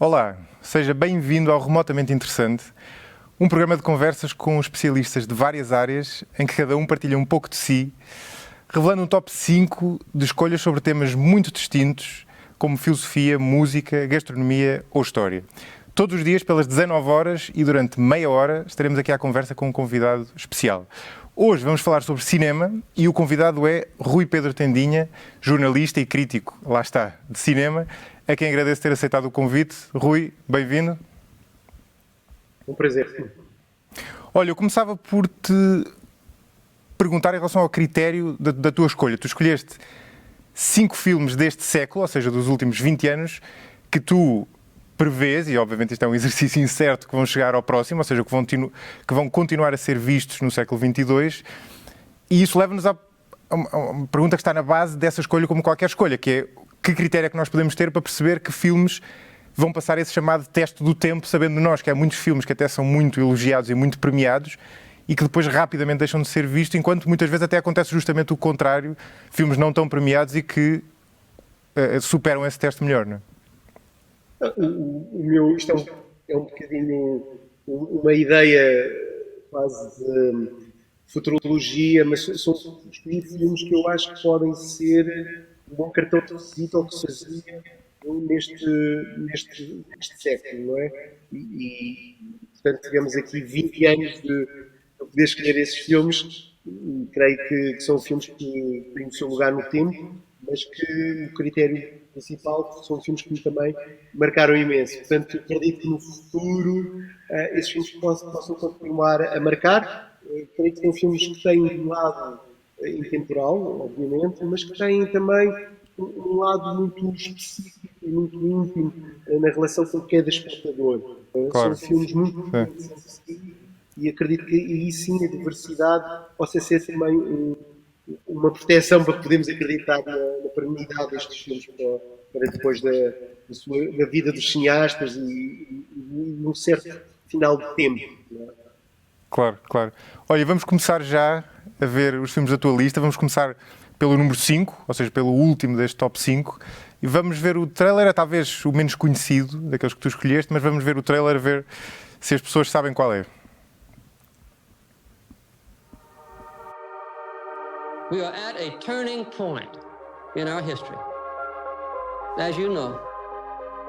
Olá, seja bem-vindo ao Remotamente Interessante, um programa de conversas com especialistas de várias áreas em que cada um partilha um pouco de si, revelando um top 5 de escolhas sobre temas muito distintos, como filosofia, música, gastronomia ou história. Todos os dias, pelas 19 horas e durante meia hora, estaremos aqui à conversa com um convidado especial. Hoje vamos falar sobre cinema e o convidado é Rui Pedro Tendinha, jornalista e crítico, lá está, de cinema, a quem agradeço ter aceitado o convite. Rui, bem-vindo. Um prazer. Olha, eu começava por te perguntar em relação ao critério da tua escolha. Tu escolheste 5 filmes deste século, ou seja, dos últimos 20 anos, que tu prevês, e obviamente isto é um exercício incerto, que vão chegar ao próximo, ou seja, que vão continuar a ser vistos no século XXII, e isso leva-nos a uma pergunta que está na base dessa escolha, como qualquer escolha, que é que critério é que nós podemos ter para perceber que filmes vão passar esse chamado teste do tempo, sabendo nós que há muitos filmes que até são muito elogiados e muito premiados e que depois rapidamente deixam de ser vistos, enquanto muitas vezes até acontece justamente o contrário, filmes não tão premiados e que superam esse teste melhor, não é? Isto é um bocadinho uma ideia quase de futurologia, mas são escolhi filmes que eu acho que podem ser um bom cartão de visita ao que se fazia neste século, não é? Portanto, tivemos aqui 20 anos de poder escolher esses filmes e creio que são filmes que têm o seu lugar no tempo, mas que o critério principal são filmes que também marcaram imenso. Portanto, acredito que no futuro esses filmes possam continuar a marcar. Creio que são filmes que têm um lado intemporal, obviamente, mas que têm também um lado muito específico e muito íntimo na relação com cada espectador. Claro. São filmes muito interessantes e acredito que aí sim a diversidade possa ser também uma proteção para podermos acreditar na perenidade destes filmes para depois da vida dos cineastas e num certo final de tempo. Não é? Claro, claro. Olha, vamos começar já a ver os filmes da tua lista. Vamos começar pelo número 5, ou seja, pelo último deste top 5. E vamos ver o trailer, é talvez o menos conhecido daqueles que tu escolheste, mas vamos ver o trailer, ver se as pessoas sabem qual é. We are at a turning point in our history. As you know,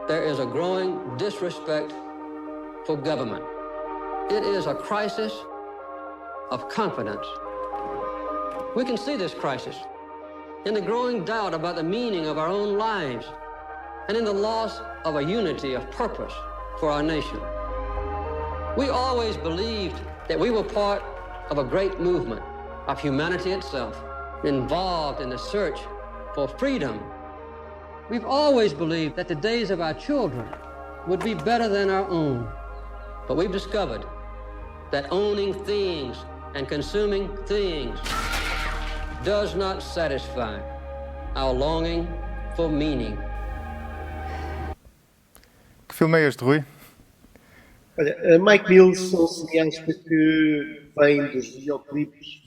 there is a growing disrespect for government. It is a crisis of confidence. We can see this crisis in the growing doubt about the meaning of our own lives and in the loss of a unity of purpose for our nation. We always believed that we were part of a great movement of humanity itself, involved in the search for freedom. We've always believed that the days of our children would be better than our own. But we've discovered that owning things and consuming things does not satisfy our longing for meaning. Que filme é este, Rui? Olha, Mike Mills é um cineasta que vem dos videoclipes,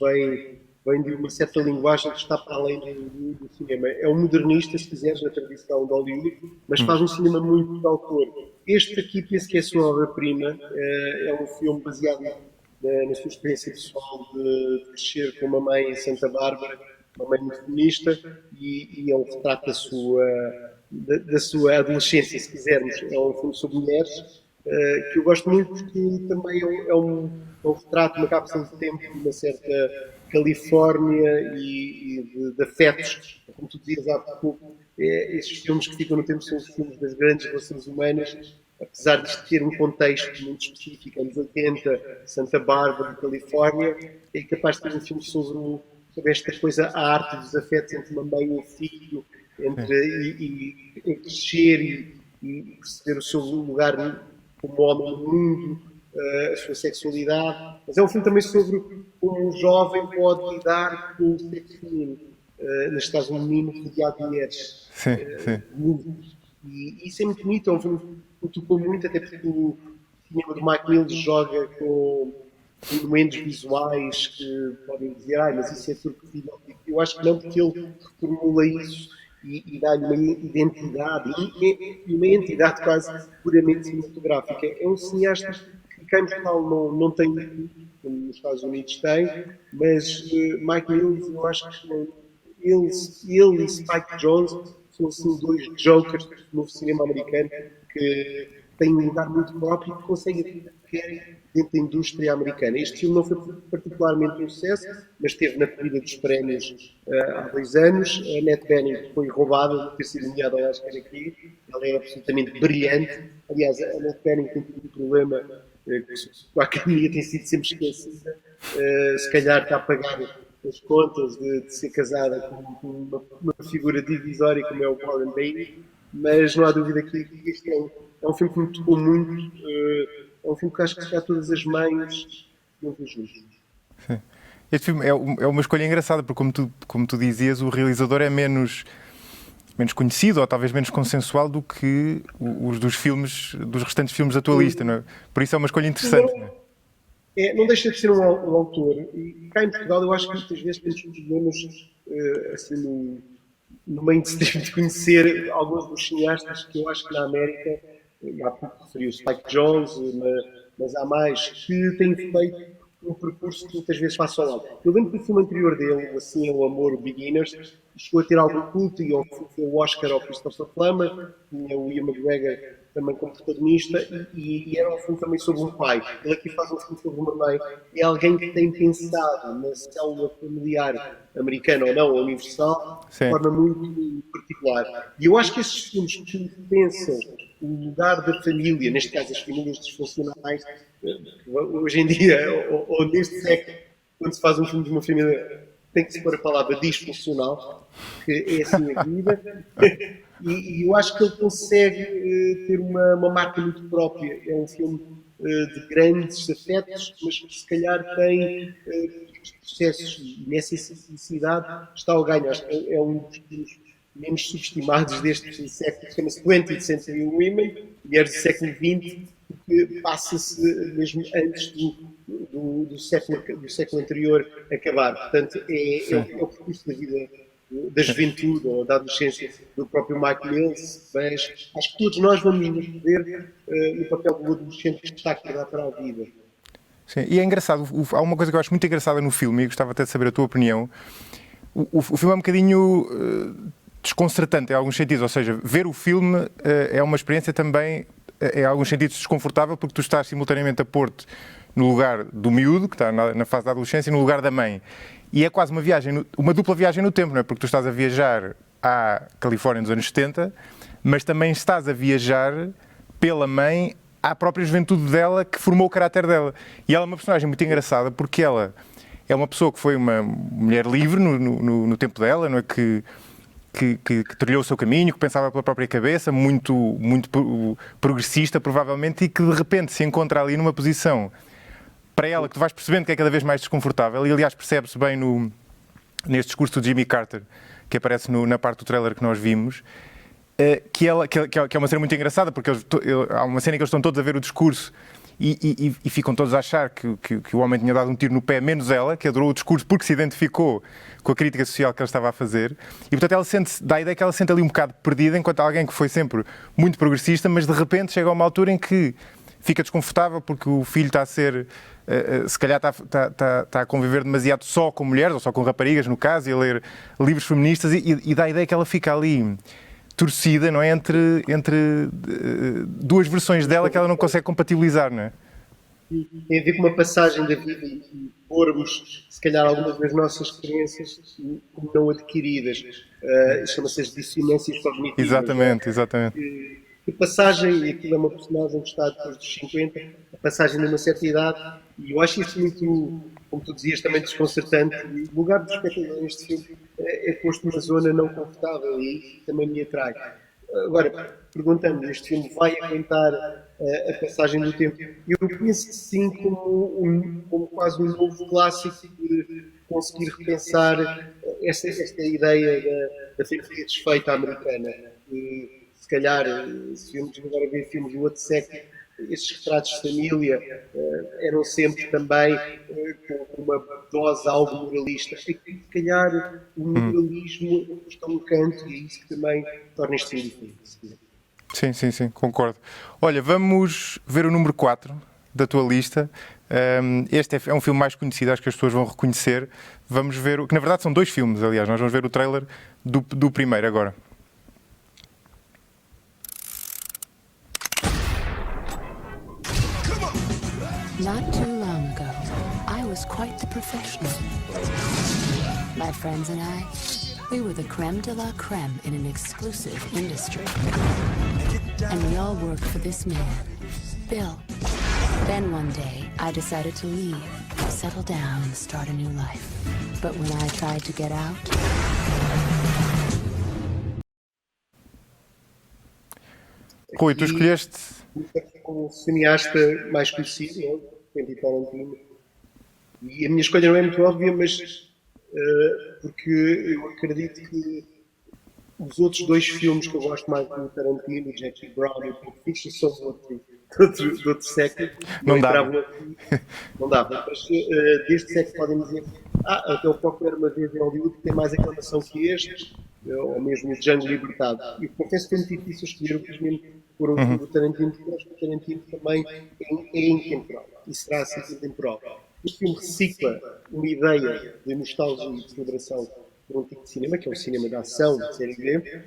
vem de uma certa linguagem que está para além do cinema. É um modernista, se quiseres, na tradição de Hollywood, mas faz um cinema muito de autor. Este aqui penso que é a sua obra-prima. É um filme baseado na sua experiência pessoal de crescer com uma mãe em Santa Bárbara, uma mãe muito feminista, e é um retrato da sua adolescência, se quisermos. É um filme sobre mulheres, que eu gosto muito porque também é um retrato, uma cápsula de tempo, de uma certa Califórnia e de afetos, como tu dizias há pouco. Esses filmes que ficam no tempo são os filmes das grandes relações humanas, apesar de ter um contexto muito específico, anos 80, Santa Bárbara, Califórnia, é capaz de ter um filme sobre esta coisa, a arte dos afetos entre uma mãe e um filho, entre crescer e perceber o seu lugar como homem no mundo, a sua sexualidade. Mas é um filme também sobre como um jovem pode lidar com o sexo feminino. Neste caso, um menino rodeado de mulheres. Sim. E isso é muito bonito, é um filme que me tocou muito, até porque o cinema do Mike Mills joga com elementos visuais que podem dizer, mas isso é superficial. Eu acho que não, porque ele reformula isso e dá-lhe uma identidade, e uma entidade quase puramente cinematográfica. É um cineasta que cá em Portugal não tem, como nos Estados Unidos tem, mas Mike Mills, eu acho que ele e Spike Jonze são assim dois jokers do novo cinema americano que têm um lugar muito próprio e que conseguem fazer o que querem dentro da indústria americana. Este filme não foi particularmente um sucesso, mas esteve na corrida dos prémios há 2 anos. A Annette Bening foi roubada de ter sido nomeada ao Oscar aqui. Ela é absolutamente brilhante. Aliás, a Annette Bening tem tido um problema com a academia, tem sido sempre esquecida. Se calhar está a pagar as contas de ser casada com uma figura divisória como é o Warren Beatty, mas não há dúvida que este é um filme que me tocou muito. É um filme que acho que se todas as mães não ver juntos. Este filme é uma escolha engraçada, porque como tu dizias, o realizador é menos conhecido ou talvez menos consensual do que os dos restantes filmes da tua lista, não é? Por isso é uma escolha interessante. Não deixa de ser um autor, e cá em Portugal eu acho que muitas vezes temos problemas assim, no mainstream de conhecer alguns dos cineastas que eu acho que na América, há pouco referi o Spike Jonze, mas há mais, que têm feito um percurso que muitas vezes passa ao lado. Eu lembro que o filme anterior dele, Assim é o Amor, o Beginners, chegou a ter algum culto e ofereceu o Oscar ao Christopher Plummer, tinha o Ian McGregor também como protagonista, e era um filme também sobre um pai. Ele aqui faz um filme sobre uma mãe. É alguém que tem pensado na célula familiar americana ou não, ou universal, de forma muito particular. E eu acho que esses filmes que pensam o lugar da família, neste caso as famílias disfuncionais, hoje em dia, ou neste século, quando se faz um filme de uma família, tem que se pôr a palavra disfuncional, que é assim a vida. E eu acho que ele consegue ter uma marca muito própria. É um filme de grandes afetos, mas que se calhar tem processos, e nessa simplicidade está o ganho. Acho que é um dos filmes menos subestimados deste século, chama-se 20th Century Women, mulheres do século XX, que passa-se mesmo antes do século anterior acabar. Portanto, é o percurso da vida, da juventude ou da adolescência do próprio Mike Mills, mas acho que todos nós vamos nos ver no papel do adolescente que está a acordar para a vida. Sim, e é engraçado, há uma coisa que eu acho muito engraçada no filme, e gostava até de saber a tua opinião. O filme é um bocadinho desconcertante em alguns sentidos, ou seja, ver o filme é uma experiência também, em alguns sentidos, desconfortável, porque tu estás simultaneamente a pôr-te no lugar do miúdo, que está na fase da adolescência, e no lugar da mãe. E é quase uma dupla viagem no tempo, não é? Porque tu estás a viajar à Califórnia nos anos 70, mas também estás a viajar pela mãe à própria juventude dela, que formou o caráter dela. E ela é uma personagem muito engraçada, porque ela é uma pessoa que foi uma mulher livre no tempo dela, não é? Que trilhou o seu caminho, que pensava pela própria cabeça, muito progressista, provavelmente, e que de repente se encontra ali numa posição, para ela, que tu vais percebendo que é cada vez mais desconfortável, e aliás percebe-se bem neste discurso do Jimmy Carter, que aparece na parte do trailer que nós vimos, que é uma cena muito engraçada, porque há uma cena em que eles estão todos a ver o discurso e ficam todos a achar que o homem tinha dado um tiro no pé, menos ela, que adorou o discurso porque se identificou com a crítica social que ele estava a fazer. E portanto ela dá a ideia que ela se sente ali um bocado perdida, enquanto alguém que foi sempre muito progressista, mas de repente chega a uma altura em que fica desconfortável porque o filho está a ser, se calhar está a conviver demasiado só com mulheres, ou só com raparigas no caso, e a ler livros feministas, e dá a ideia que ela fica ali torcida, não é? Entre duas versões dela que ela não consegue compatibilizar, não é? Tem a ver com uma passagem da vida e pormos, se calhar, algumas das nossas experiências como não adquiridas. Chama-se as dissonâncias cognitivas. Exatamente. A passagem, e aquilo é uma personagem que está depois dos 50, a passagem de uma certa idade, e eu acho isso muito, como tu dizias, também desconcertante. E o lugar do espectador neste filme é posto numa zona não confortável e também me atrai. Agora, perguntando, este filme vai aguentar a passagem do tempo? Eu penso que sim, como quase um novo clássico de conseguir repensar esta ideia da família desfeita americana. Se calhar, se vamos agora ver filmes do outro século, estes retratos de família eram sempre também com uma dose algo moralista. Aqui, se calhar, o moralismo está um canto e é isso que também torna este filme diferente. Sim, concordo. Olha, vamos ver o número 4 da tua lista. Este é um filme mais conhecido, acho que as pessoas vão reconhecer. Vamos ver, que na verdade são 2 filmes, aliás, nós vamos ver o trailer do primeiro agora. Not too long ago, I was quite the professional. My friends and I, we were the creme de la creme in an exclusive industry. And we all worked for this man, Bill. Then one day, I decided to leave, settle down and start a new life. But when I tried to get out... Rui, tu escolheste... Como cineasta mais conhecido, né? Quentin Tarantino. E a minha escolha não é muito óbvia, mas porque eu acredito que os outros 2 filmes que eu gosto mais do Tarantino, Jackie Brown e Pulp Fiction, são de outro século. Não dava. Não dava. Mas deste século podem dizer até o próprio Era Uma Vez em Hollywood tem mais aclamação que este, ou mesmo o Django Libertado. E confesso que foi muito difícil escolher o que mesmo por um filme do Tarantino, porque eu acho que o Tarantino também é intemporal e será sempre intemporal. Este filme recicla uma ideia de nostalgia e de celebração por um tipo de cinema, que é o cinema de ação, de série B,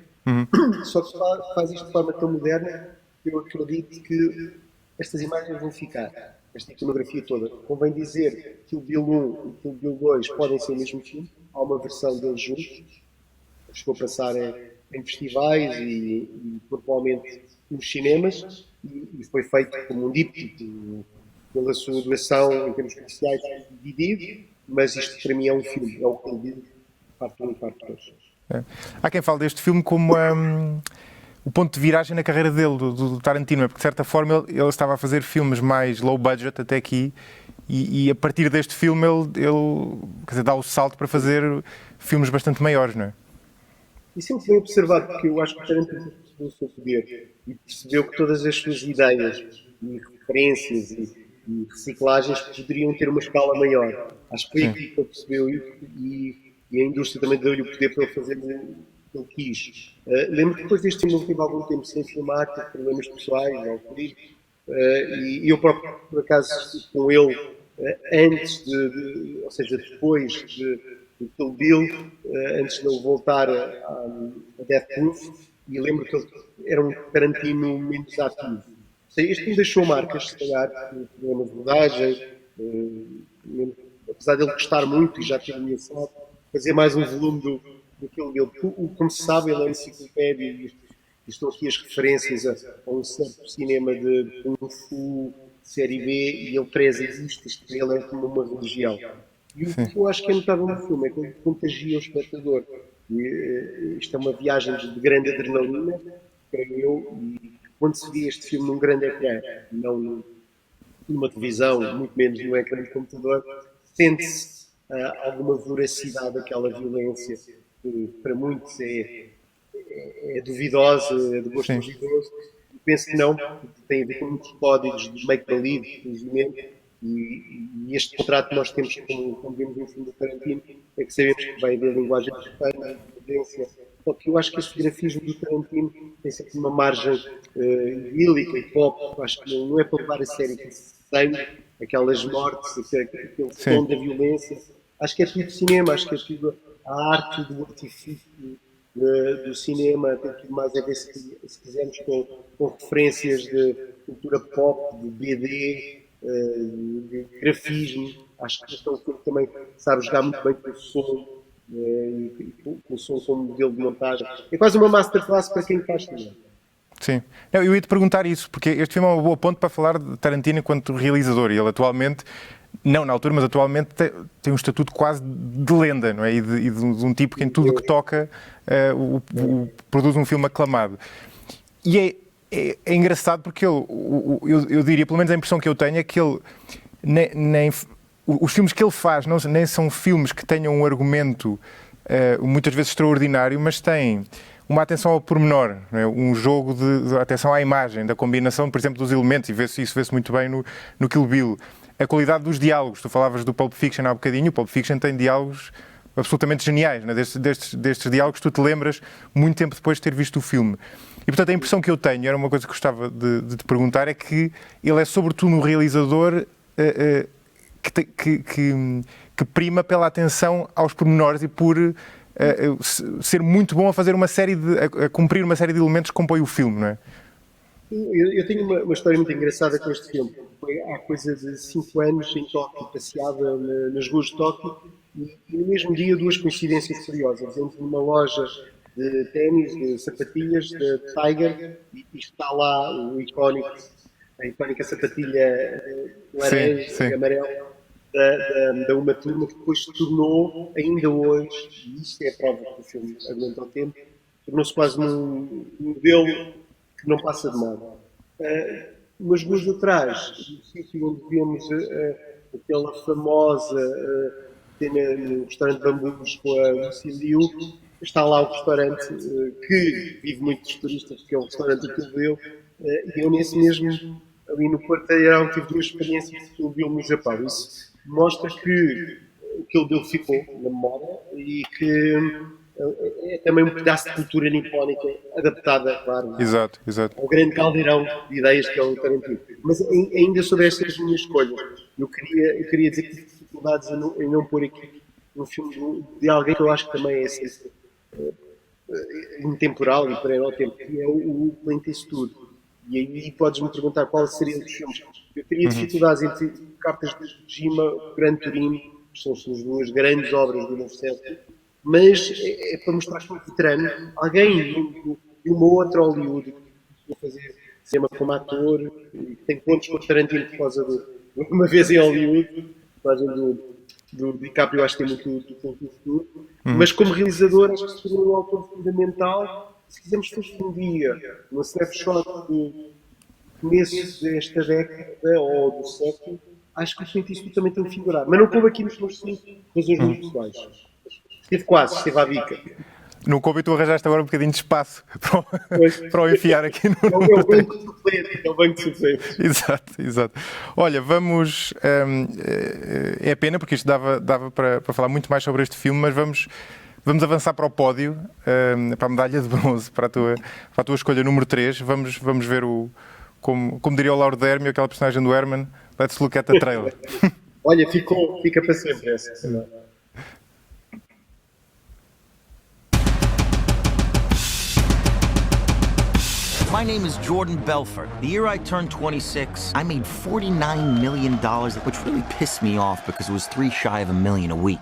só que faz isto de forma tão moderna que eu acredito que estas imagens vão ficar, esta iconografia toda. Convém dizer que o Bill 1 e o Bill 2 podem ser o mesmo filme, há uma versão deles juntos, chegou a passar em festivais e provavelmente nos cinemas, e foi feito como um díptico pela sua duração em termos comerciais dividido, mas isto para mim é um filme, é o que eu digo, parte 1 e parte 2. Há quem fale deste filme como o ponto de viragem na carreira dele, do Tarantino, porque de certa forma ele estava a fazer filmes mais low budget até aqui, e a partir deste filme ele quer dizer, dá o salto para fazer filmes bastante maiores, não é? E sempre foi observado, porque eu acho que o Tarantino percebeu o seu poder e percebeu que todas as suas ideias e referências e reciclagens poderiam ter uma escala maior. Acho que foi aqui que ele percebeu e a indústria também deu-lhe o poder para ele fazer o que ele quis. Lembro que depois deste filme ele teve algum tempo sem filmar, teve problemas pessoais, alcoolismo, e eu próprio, por acaso, estive com ele antes ou seja, depois de Kill Bill, antes de ele voltar a Death Proof, e lembro que ele era um Tarantino menos ativo. Este filme deixou marcas, se calhar, por problemas de rodagem, apesar de ele gostar muito e já ter ameaçado, fazer mais um volume do Kill Bill. Como se sabe, ele é enciclopédia e estão aqui as referências a um certo cinema de Kung Fu, série B, e ele preza isto para ele é como uma religião. E o que eu acho que é notável no filme é que ele contagia o espectador. Isto é uma viagem de grande adrenalina, creio eu, e quando se vê este filme num grande ecrã, não numa televisão, muito menos no ecrã do computador, sente-se alguma voracidade daquela violência, que para muitos é duvidosa, é de gosto duvidoso. Penso que não, porque tem a ver com muitos códigos de make-believe, infelizmente, e este contrato que nós temos, como vemos no filme do Tarantino, é que sabemos que vai haver linguagem de espanha, de violência. Só que eu acho que este grafismo do Tarantino tem sempre uma margem idílica e pop, acho que não é para levar a sério que se tem aquelas mortes, aquele som da violência. Acho que é tudo cinema, acho que é tudo a arte do artifício do cinema, tem tudo mais a ver, se quisermos, com referências de cultura pop, de BD, de grafismo. Acho que este é um filme que também sabe jogar muito bem com o som, com o som como modelo de montagem. É quase uma masterclass para quem faz cinema. Sim. Não, eu ia te perguntar isso, porque este filme é uma boa ponte para falar de Tarantino enquanto realizador, e ele atualmente, não na altura, mas atualmente tem um estatuto quase de lenda, não é? E de um tipo que em tudo que toca produz um filme aclamado. E é engraçado porque eu diria, pelo menos a impressão que eu tenho é que ele os filmes que ele faz nem são filmes que tenham um argumento muitas vezes extraordinário, mas têm uma atenção ao pormenor, não é? Um jogo de atenção à imagem, da combinação, por exemplo, dos elementos, e isso vê-se muito bem no Kill Bill. a qualidade dos diálogos. Tu falavas do Pulp Fiction há bocadinho, o Pulp Fiction tem diálogos absolutamente geniais, né? Destes diálogos tu te lembras muito tempo depois de ter visto o filme. E, portanto, a impressão que eu tenho, era uma coisa que gostava de te perguntar, é que ele é sobretudo um realizador que prima pela atenção aos pormenores e por ser muito bom a fazer a cumprir uma série de elementos que compõem o filme, não é? Eu tenho uma história muito engraçada com este filme. Foi há coisa de 5 anos em Tóquio, passeada nas ruas de Tóquio, e no mesmo dia duas coincidências curiosas. Entro numa loja de ténis, de sapatilhas, de Tiger, e está lá a icónica sapatilha laranja e amarela da Uma Turma, que depois se tornou, ainda hoje, e isto é a prova que o filme aguenta o tempo, tornou-se quase um modelo que não passa de moda. Umas ruas atrás, no sítio onde vemos aquela famosa cena no restaurante Bambus com a Lucy Liu, está lá o restaurante que vive muitos turistas, que é o restaurante que ele deu, e eu nesse mesmo, ali no Quarteirão, tive duas experiências que ele viu no Japão. Isso mostra que o que ele deu ficou na memória e que é também um pedaço de cultura nipónica adaptada, claro, Exato. ao grande caldeirão de ideias que é o Tarantino. Mas ainda sobre estas minhas escolhas, eu queria dizer que tive dificuldades em não pôr aqui um filme de alguém que eu acho que também é assim, intemporal e pereiro ao tempo, que é o Clint Eastwood. E aí podes-me perguntar qual seria um dos filmes. Eu teria dificuldades entre Cartas de Kojima, o Gran Turismo, que são as duas grandes obras do novo século, mas é para mostrar que um veterano, alguém de uma outra Hollywood, que fazer cinema como ator, tem pontos com o Tarantino por causa de Uma Vez em Hollywood, do DiCaprio, acho que tem muito futuro, mas como realizador acho que seria um autor fundamental. Se quisermos fazer um dia uma snapshot do começo desta década ou do século, acho que o Clint Eastwood também tem que figurar, mas não coube aqui nos meus 5 razões muito pessoais. Esteve à bica. No Covid tu arranjaste agora um bocadinho de espaço para o enfiar aqui no... É o banco de suplentes. Exato. Olha, vamos... é pena, porque isto dava para falar muito mais sobre este filme, mas vamos avançar para o pódio, para a medalha de bronze, para a tua escolha número 3. Vamos ver como diria o Lauro Dermio, aquela personagem do Herman, let's look at the trailer. Olha, fica para sempre essa. My name is Jordan Belfort. The year I turned 26, I made $49 million, which really pissed me off because it was 3 shy of $1 million a week.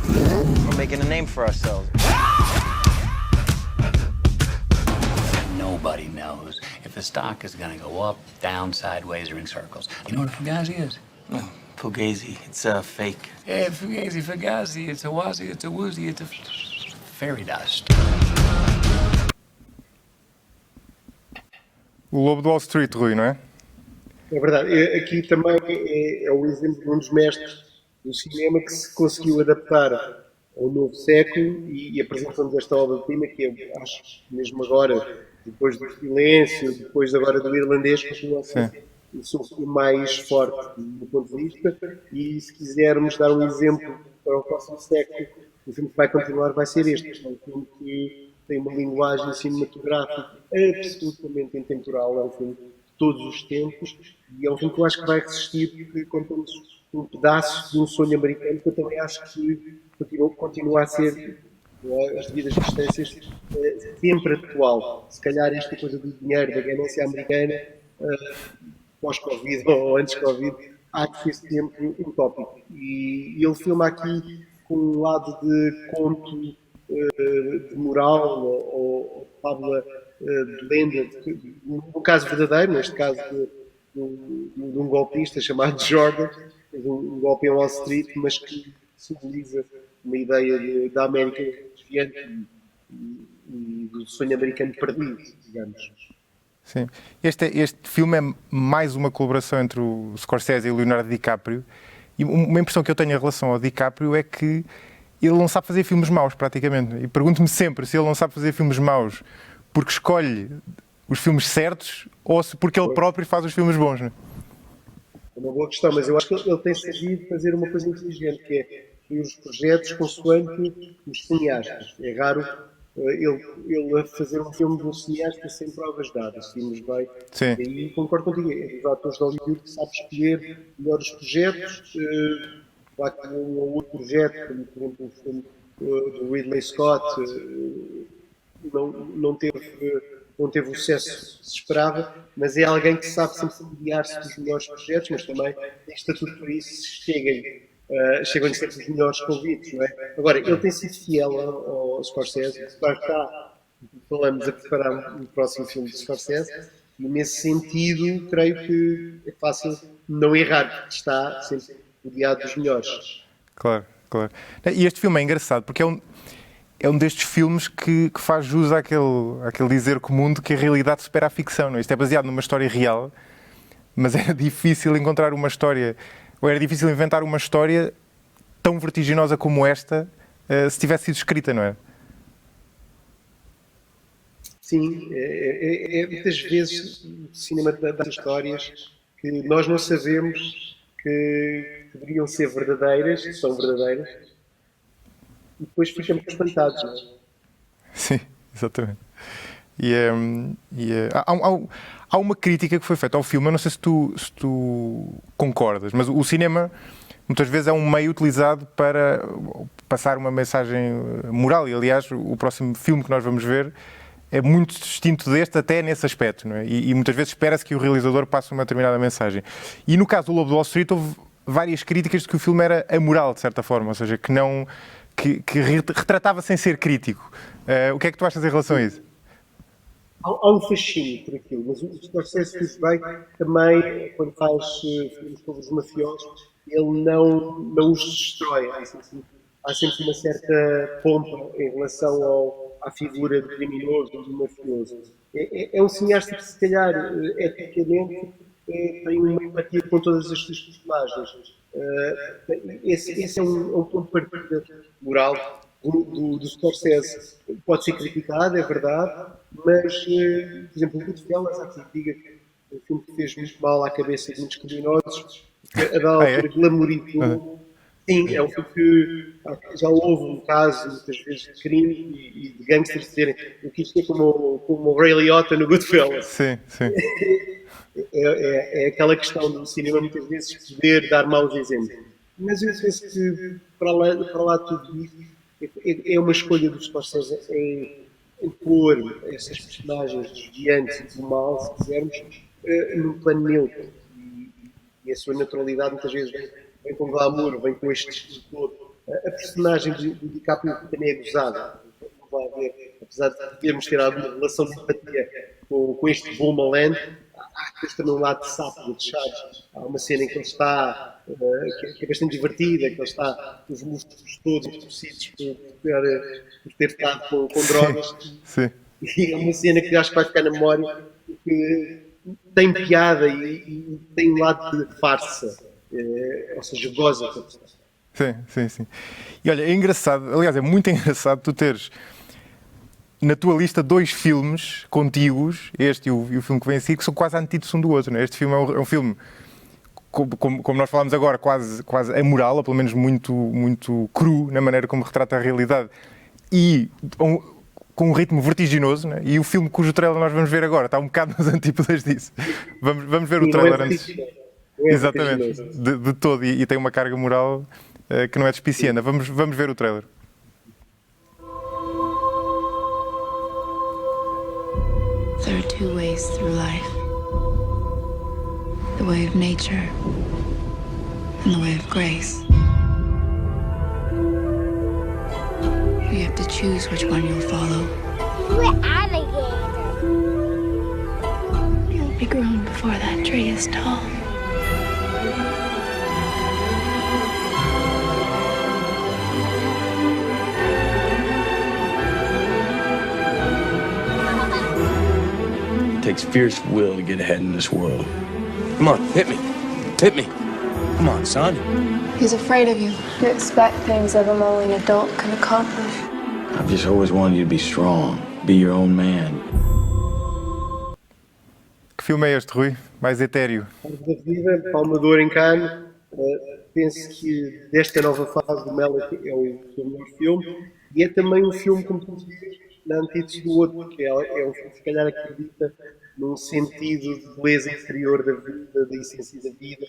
We're making a name for ourselves. Nobody knows if the stock is going to go up, down, sideways, or in circles. You know what a Fugazi is? Oh, Fugazi, it's fake. Yeah, Fugazi, Fugazi, it's a wazi, it's a woozy, it's a fairy dust. O Lobo de Wall Street, Rui, não é? É verdade. Aqui também é o exemplo de um dos mestres do cinema que se conseguiu adaptar ao novo século e apresentando esta obra-prima que eu acho mesmo agora, depois do Silêncio, depois agora do Irlandês, continua a ser o mais forte do ponto de vista. E se quisermos dar um exemplo para o próximo século, o filme que vai continuar vai ser este. É um filme que tem uma linguagem cinematográfica absolutamente intemporal, é um filme de todos os tempos e é um filme que eu acho que vai resistir porque contamos um pedaço de um sonho americano que eu também acho que continua a ser, as devidas distâncias, sempre atual. Se calhar esta coisa do dinheiro, da ganância americana, pós-Covid ou antes-Covid, há que ser sempre um tópico. E ele filma aqui com um lado de conto de moral ou fábula de lenda, no caso verdadeiro, neste caso de um golpista chamado Jordan, de um golpe em Wall Street, mas que simboliza uma ideia da América desviante e do sonho americano perdido, digamos. Sim. Este filme é mais uma colaboração entre o Scorsese e o Leonardo DiCaprio, e uma impressão que eu tenho em relação ao DiCaprio é que ele não sabe fazer filmes maus, praticamente. E pergunto-me sempre se ele não sabe fazer filmes maus porque escolhe os filmes certos ou se porque ele próprio faz os filmes bons, não é? É uma boa questão, mas eu acho que ele tem sabido fazer uma coisa inteligente, que é os projetos consoante os cineastas. É raro ele a fazer um filme de um cineasta sem provas dadas, se nos vai. Sim. E aí concordo contigo, é dos atores de Hollywood que sabe escolher melhores projetos. Claro que um ou outro projeto, como por exemplo o filme do Ridley Scott, não teve o sucesso que se esperava, mas é alguém que sabe sempre guiar-se dos melhores projetos, mas também tem estatuto para isso, chegam-lhe sempre os melhores convites, não é? Agora, ele tem sido fiel ao Scorsese, falamos a preparar um próximo filme do Scorsese, e nesse sentido, creio que é fácil não errar, porque está sempre rodeado dos melhores. Claro. E este filme é engraçado, porque é um destes filmes que faz jus àquele dizer comum de que a realidade supera a ficção, não é? Isto é baseado numa história real, mas era difícil encontrar uma história, ou era difícil inventar uma história tão vertiginosa como esta, se tivesse sido escrita, não é? Sim, muitas vezes o cinema dá histórias que nós não sabemos que deveriam ser verdadeiras, que são verdadeiras, e depois ficamos espantados, não é? Sim, exatamente. Há uma crítica que foi feita ao filme, eu não sei se tu concordas, mas o cinema muitas vezes é um meio utilizado para passar uma mensagem moral, e aliás o próximo filme que nós vamos ver é muito distinto deste até nesse aspecto, não é? E muitas vezes espera-se que o realizador passe uma determinada mensagem. E no caso do Lobo de Wall Street houve várias críticas de que o filme era amoral, de certa forma, ou seja, que retratava sem ser crítico. O que é que tu achas em relação a isso? Há um fascínio por aquilo, mas o Scorsese fez bem também, quando faz filmes sobre os mafiosos, ele não os destrói. Há sempre uma certa pompa em relação à figura do criminoso, do mafioso. É um cineasta que, se calhar, eticamente, tem uma empatia com todas as suas personagens. Esse é um ponto de partida moral do Scorsese. Pode ser criticado, é verdade, mas, por exemplo, o Goodfellas, há quem diga que é um filme que fez muito mal à cabeça de muitos criminosos, a da altura glamorizou. Sim, é um filme que já houve um caso, muitas vezes, de crime e de gangsters dizerem eu quis ser como o Ray Liotta no Goodfellas. Sim. É aquela questão do cinema, muitas vezes, poder dar maus exemplos. Mas eu penso que, para lá de tudo isso, é uma escolha dos Scorsese em pôr essas personagens desviantes e do mal, se quisermos, num plano neutro. E a sua naturalidade, muitas vezes, vem com glamour, vem com este estilo todo. A personagem do DiCaprio também é gozada. Não vai haver, apesar de podermos ter alguma relação de empatia com este Boomerland, há depois também um lado de sapo, de chaves. Há uma cena em que ele está, que é bastante divertida, que ele está com os músculos todos torcidos por ter estado com drogas. Sim. E é uma cena que acho que vai ficar na memória, porque tem piada e tem um lado de farsa, ou seja, goza. Sim. E olha, é engraçado, aliás, é muito engraçado tu teres na tua lista 2 filmes contíguos, este e o filme que vem a seguir, que são quase antídotos um do outro, não é? Este filme é um filme, como nós falámos agora, quase amoral, ou pelo menos muito cru na maneira como retrata a realidade, e com um ritmo vertiginoso, não é? E o filme cujo trailer nós vamos ver agora está um bocado nas antípodas disso. Vamos ver o trailer antes. Exatamente, de todo, e tem uma carga moral que não é despicienda. Vamos ver o trailer. There are 2 ways through life. The way of nature and the way of grace. You have to choose which one you'll follow. We're alligators. You'll be grown before that tree is tall. It takes fierce will to get ahead in this world. Come on, hit me. Hit me. Come on, son. He's afraid of you. You expect things of him only an adult can accomplish. I've just always wanted you to be strong. Be your own man. filme é este, Rui? Mais etéreo? Da vida, Palma de Ouro em Cannes. Penso que desta nova fase do Malick é o seu melhor filme e é também um filme, como tu dizes, na antítese do outro, que é um filme que se calhar acredita num sentido de beleza interior da vida, da essência da vida.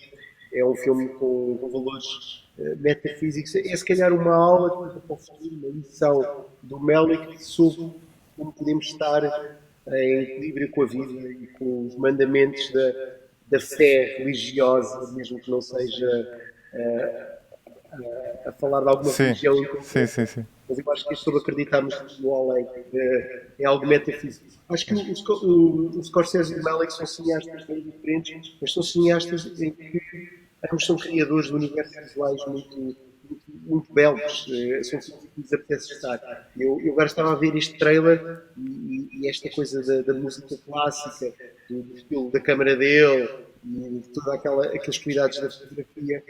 É um filme com valores metafísicos. É se calhar uma aula para o futuro, uma lição do Malick sobre como podemos estar em equilíbrio com a vida e com os mandamentos da fé religiosa, mesmo que não seja a falar de alguma religião. Sim. Mas eu acho que isto sobre acreditarmos no além é algo metafísico. Acho que o Scorsese e o Malick são cineastas bem diferentes, mas são cineastas em que ambos são criadores de universos visuais muito belos. São sítios que nos apetece estar. Eu agora estava a ver este trailer e esta coisa da música clássica, do estilo da câmara dele e de todos aqueles cuidados da fotografia.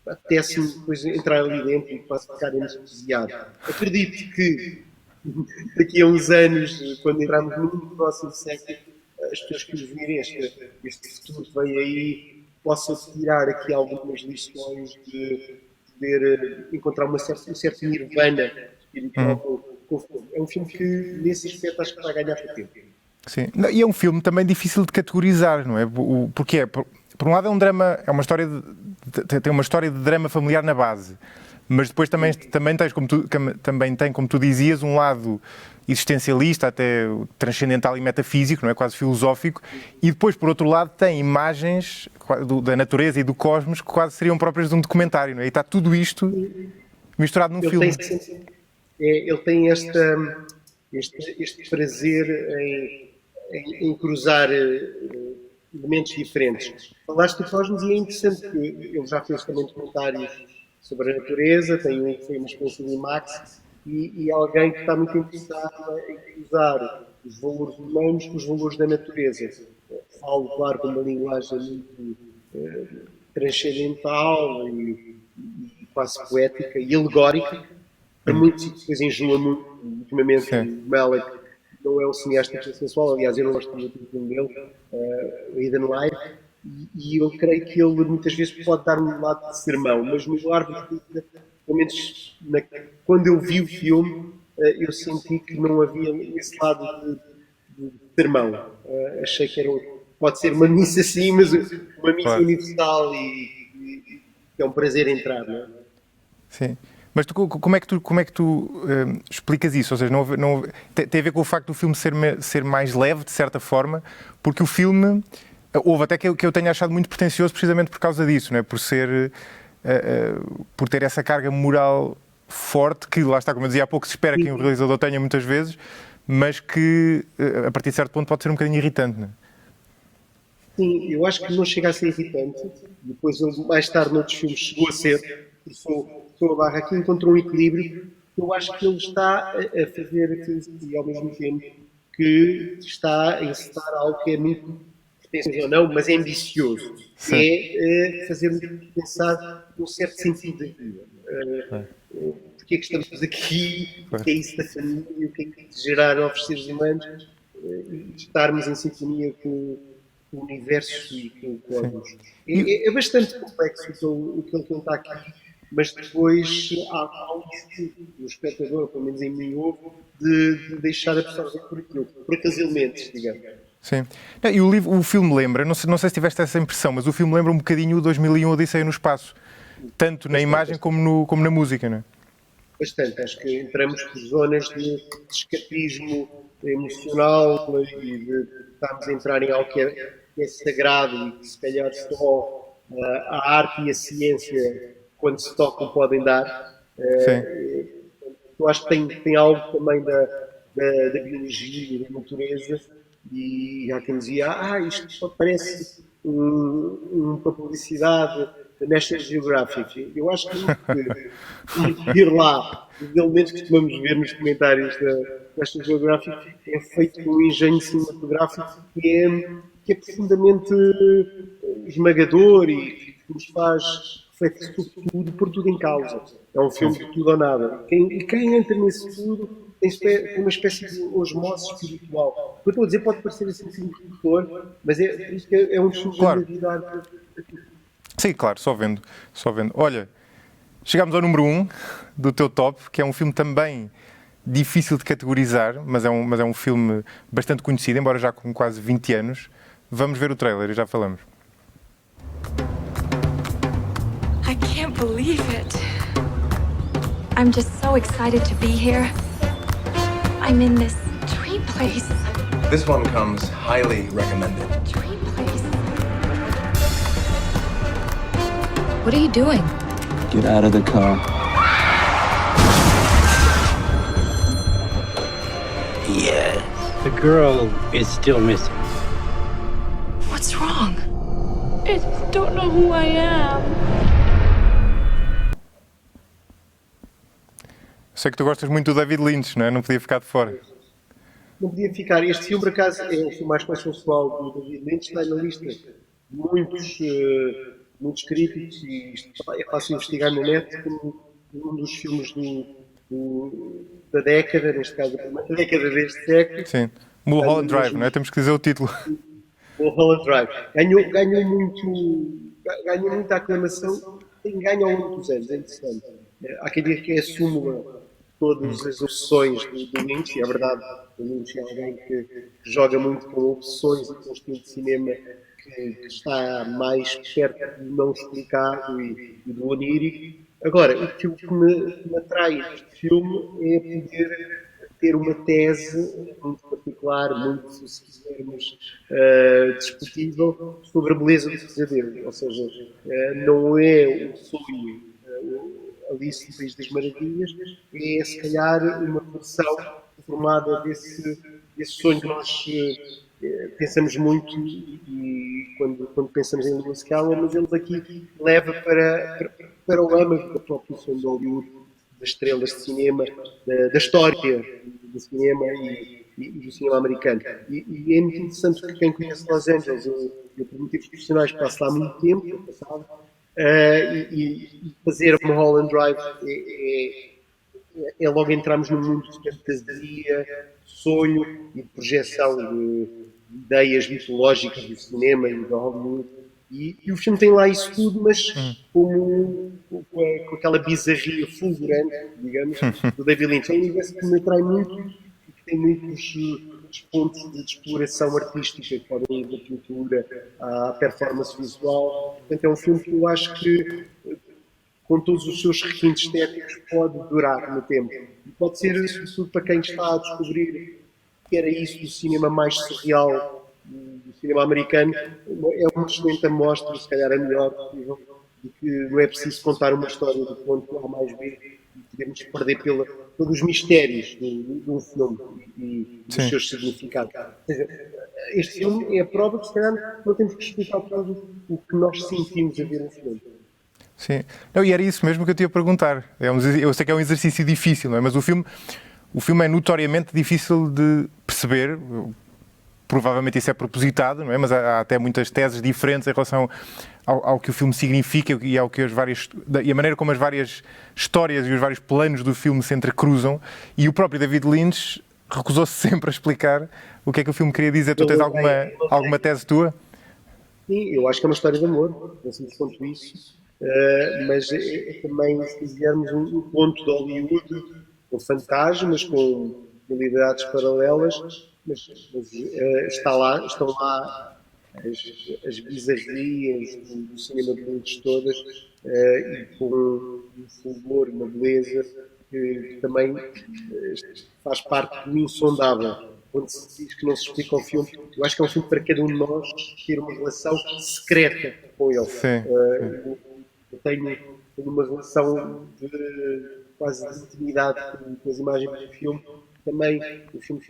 Apetece-me depois entrar ali dentro e quase ficar entusiasmado. Acredito que daqui a uns anos, quando entrarmos no próximo século, as pessoas que nos virem este futuro que vem aí possam tirar aqui algumas lições de poder encontrar um certo nirvana espiritual com o filme. É um filme que, nesse aspecto, acho que vai ganhar para tempo. Sim. E é um filme também difícil de categorizar, não é? Porque por um lado é um drama, é uma história tem uma história de drama familiar na base, mas depois também tem, como tu dizias, um lado existencialista, até transcendental e metafísico, não é? Quase filosófico, e depois, por outro lado, tem imagens da natureza e do cosmos que quase seriam próprias de um documentário, não é? E está tudo isto misturado num filme. Ele tem este prazer em cruzar elementos diferentes. Falaste do cosmos e é interessante que ele já fez também documentários sobre a natureza, tem um que foi uma experiência de IMAX, e alguém que está muito interessado em cruzar os valores humanos com os valores da natureza. Falo, claro, com uma linguagem muito transcendental e quase poética e alegórica. Para muitos, depois enjoa muito, ultimamente, o Malick não é um cineasta sensual, aliás, eu não gosto muito do filme dele, Hidden Life, e eu creio que ele muitas vezes pode dar um lado de sermão, mas no Árvore de Vida, pelo menos quando eu vi o filme, eu senti que não havia esse lado de sermão. Achei que pode ser uma missa assim, mas uma missa universal e é um prazer entrar, não é? Sim. Mas como é que tu explicas isso? Ou seja, tem a ver com o facto do filme ser mais leve, de certa forma, porque o filme, houve até que eu tenha achado muito pretencioso precisamente por causa disso, não é? Por ter essa carga moral forte, que lá está, como eu dizia há pouco, se espera que um realizador tenha muitas vezes, mas que a partir de certo ponto pode ser um bocadinho irritante, não é? Sim, eu acho que não chega a ser irritante. Depois, mais tarde, noutros filmes, chegou a ser. A Barra aqui encontrou um equilíbrio. Eu acho que ele está a fazer e ao mesmo tempo que está a encetar algo que é muito pretensioso ou não, mas é ambicioso. Sim. É fazer-nos pensar num certo sentido da vida. Porque é que estamos aqui? O que é isso da família? O que é que gerar novos seres humanos? E estarmos em sintonia com o universo e com o cosmos. É bastante complexo o que ele conta aqui. Mas depois há um instinto do espectador, pelo menos em mim houve, de deixar absorver por aquilo, por aqueles elementos, digamos. Sim. E o filme lembra, não sei se tiveste essa impressão, mas o filme lembra um bocadinho o 2001 Odisseia no Espaço, tanto na imagem como na música, não é? Bastante. Acho que entramos por zonas de escapismo emocional e de estarmos a entrar em algo que é sagrado e que se calhar só a arte e a ciência, quando se tocam, podem dar. Eu acho que tem algo também da biologia e da natureza, e há quem dizia, isto só parece uma publicidade da National Geographic. Eu acho que ir lá, os elementos que costumamos ver nos comentários da National Geographic é feito com um engenho cinematográfico que é profundamente esmagador e que nos faz refletir sobre tudo, por tudo em causa. É um filme de tudo ou nada. E quem entra nisso tudo tem uma espécie de osmose espiritual. O que eu estou a dizer pode parecer assim redutor, mas é por isso que é um dos filmes da minha vida. Sim, claro, só vendo. Olha, chegámos ao número 1 do teu top, que é um filme também difícil de categorizar, mas é um filme bastante conhecido, embora já com quase 20 anos. Vamos ver o trailer e já falamos. I can't believe it. I'm just so excited to be here. I'm in this dream place. This one comes highly recommended. Dream place. What are you doing? Get out of the car. Yes. The girl is still missing. What's wrong? I don't know who I am. Sei que tu gostas muito do David Lynch, não é? Não podia ficar de fora. Não podia ficar. Este filme, por acaso, é o filme mais consensual do David Lynch, está na lista de muitos críticos, e é fácil investigar na net como um dos filmes da década, neste caso, da década deste século. Sim. Mulholland Drive, não é? Temos que dizer o título. Mulholland Drive. Ganhou muita aclamação, tem ganho ao longo dos anos, é interessante. Há quem diga que é a súmula de todas as obsessões do Lynch, e é verdade, o Lynch é alguém que joga muito com obsessões e com um estilo de cinema que está mais perto do não explicado e do onírico. Agora, o que me atrai neste filme é poder ter uma tese muito particular, muito, se quisermos, discutível, sobre a beleza do pesadelo. Ou seja, não é o sonho Alice no País das Maravilhas, é se calhar uma versão formada desse sonho que nós pensamos muito e quando pensamos em Lewis Carroll, mas ele aqui leva para o âmago do próprio sonho de Hollywood, das estrelas de cinema, da história do cinema e do cinema americano. E é muito interessante que quem conhece Los Angeles, eu por motivos profissionais passo lá muito tempo, passava, e fazer uma Mulholland Drive é logo entrarmos num mundo de fantasia, sonho e de projeção de ideias mitológicas do cinema e da Hollywood. E o filme tem lá isso tudo, mas com aquela bizarria fulgurante, digamos, do David Lynch. É um universo que me atrai muito e que tem muitos pontos de exploração artística que podem ir da pintura à performance visual. Portanto, é um filme que eu acho que, com todos os seus requintes estéticos, pode durar no tempo. E pode ser, sobretudo, para quem está a descobrir que era isso do cinema mais surreal, do cinema americano, é uma excelente amostra, se calhar a melhor possível, de que não é preciso contar uma história do ponto A mais B e podemos perder pelos mistérios de um filme e dos seus significados. Ou seja, este filme é a prova que, se calhar, não temos que explicar todo o que nós sentimos a ver um filme. Sim. Não, e era isso mesmo que eu te ia perguntar. Eu sei que é um exercício difícil, não é? Mas o filme é notoriamente difícil de perceber. Provavelmente isso é propositado, não é? Mas há até muitas teses diferentes em relação ao que o filme significa e a maneira como as várias histórias e os vários planos do filme se entrecruzam. E o próprio David Lynch recusou-se sempre a explicar o que é que o filme queria dizer. Tu tens alguma tese tua? Sim, eu acho que é uma história de amor, assim quanto isso. Mas é também, se quisermos, um ponto de Hollywood com fantasmas, com realidades paralelas, mas estão lá as bizarrias do cinema de Lynch todas, e com um fulgor, uma beleza que também faz parte do insondável. Quando se diz que não se explica o filme, eu acho que é um filme para cada um de nós ter uma relação secreta com ele. Eu tenho uma relação quase de intimidade com as imagens do filme. Também o filme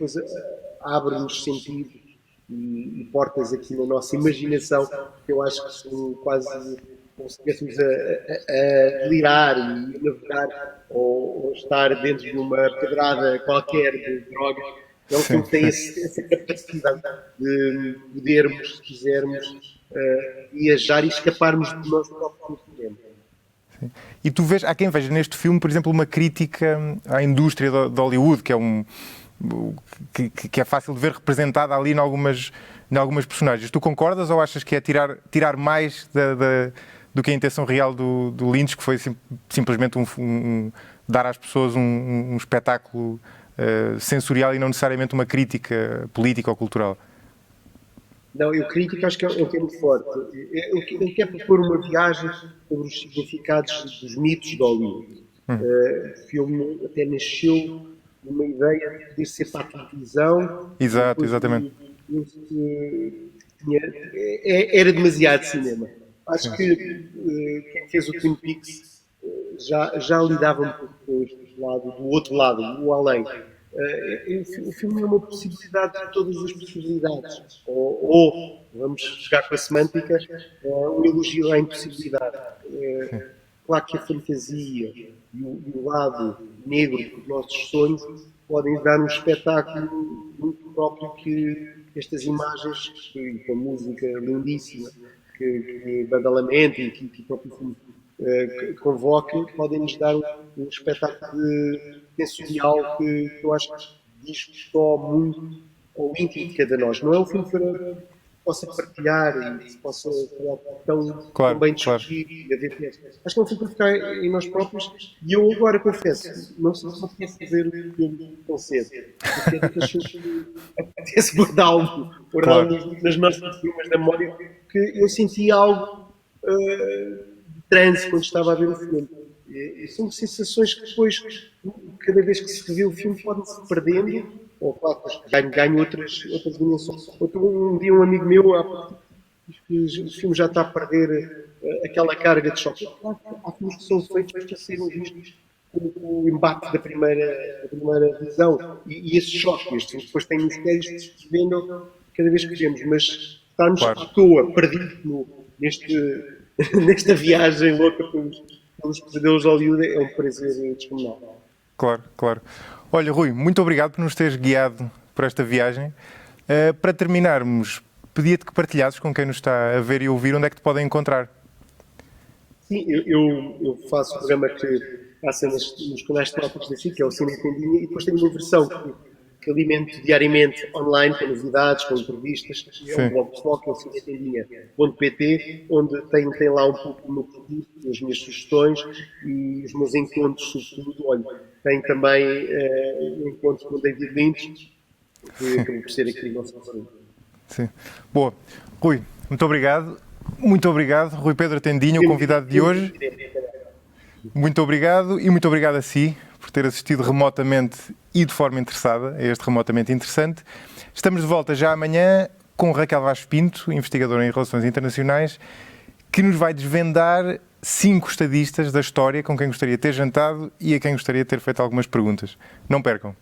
abre-nos sentidos e portas aqui na nossa imaginação, que eu acho que são quase como se estivéssemos a delirar e a navegar ou estar dentro de uma pedrada qualquer de droga. É um filme que tem essa capacidade de podermos, se quisermos, viajar e escaparmos de nós próprios no cinema. Sim. E tu vês, há quem veja neste filme, por exemplo, uma crítica à indústria de Hollywood, que é que é fácil de ver representada ali em algumas personagens. Tu concordas ou achas que é tirar mais do que a intenção real do Lynch, que foi simplesmente dar às pessoas um espetáculo sensorial e não necessariamente uma crítica política ou cultural? Não, eu crítico acho que é um tema forte. Eu quero propor uma viagem sobre os significados dos mitos de Hollywood. O filme até nasceu numa ideia de poder ser para a televisão. Exato, exatamente. Era demasiado cinema. Acho que quem fez o Twin Peaks já lidava um pouco com este lado, do outro lado, o além. O filme é uma possibilidade de todas as possibilidades. Ou vamos jogar com a semântica, um elogio à impossibilidade. Claro que a fantasia e o lado negro dos nossos sonhos podem dar um espetáculo muito próprio que estas imagens, com a música lindíssima, que Badalamenti e que o próprio filme convoca, podem nos dar um espetáculo sensorial que eu acho que diz só muito ao íntimo de cada nós. Não é um filme que possa partilhar e se possa tão bem discutir e haver testes. Acho que é um filme para ficar em nós próprios e eu agora confesso, não sei se eu posso fazer o filme tão cedo, porque é que apetece guardá-lo nas nossas filmes da memória, que eu senti algo de transe quando estava a ver o filme. E são sensações que depois, cada vez que se revê o filme, podem-se perdendo, ou claro, ganham outras dimensões. Um dia um amigo meu diz que o filme já está a perder aquela carga de choque. Claro, há filmes que são feitos para serem vistos com o embate da primeira visão e esse choque. Estes filmes depois têm mistérios que se desvendam cada vez que vemos, mas estarmos à toa, perdidos nesta viagem louca pelos pesadelos de Hollywood é um prazer descomunal. Claro. Olha, Rui, muito obrigado por nos teres guiado por esta viagem. Para terminarmos, pedia-te que partilhasses com quem nos está a ver e ouvir onde é que te podem encontrar. Sim, eu faço um programa que passa nos canais temáticos da SIC, que é o Cine Tendinha, e depois tenho uma versão que alimento diariamente online com novidades, com entrevistas. É um blog pessoal que é o cinetendinha.pt, onde tem lá um pouco o meu produto, as minhas sugestões e os meus encontros, sobretudo. Olha, tem também um encontro com o David Lynch, que acabou por ser aqui o nosso professor. Sim. Boa. Rui, muito obrigado. Muito obrigado. Rui Pedro Tendinha, o convidado de hoje. Muito obrigado e muito obrigado a si por ter assistido remotamente e de forma interessada a este Remotamente Interessante. Estamos de volta já amanhã com Raquel Vaz Pinto, investigadora em Relações Internacionais, que nos vai desvendar 5 estadistas da história com quem gostaria de ter jantado e a quem gostaria de ter feito algumas perguntas. Não percam!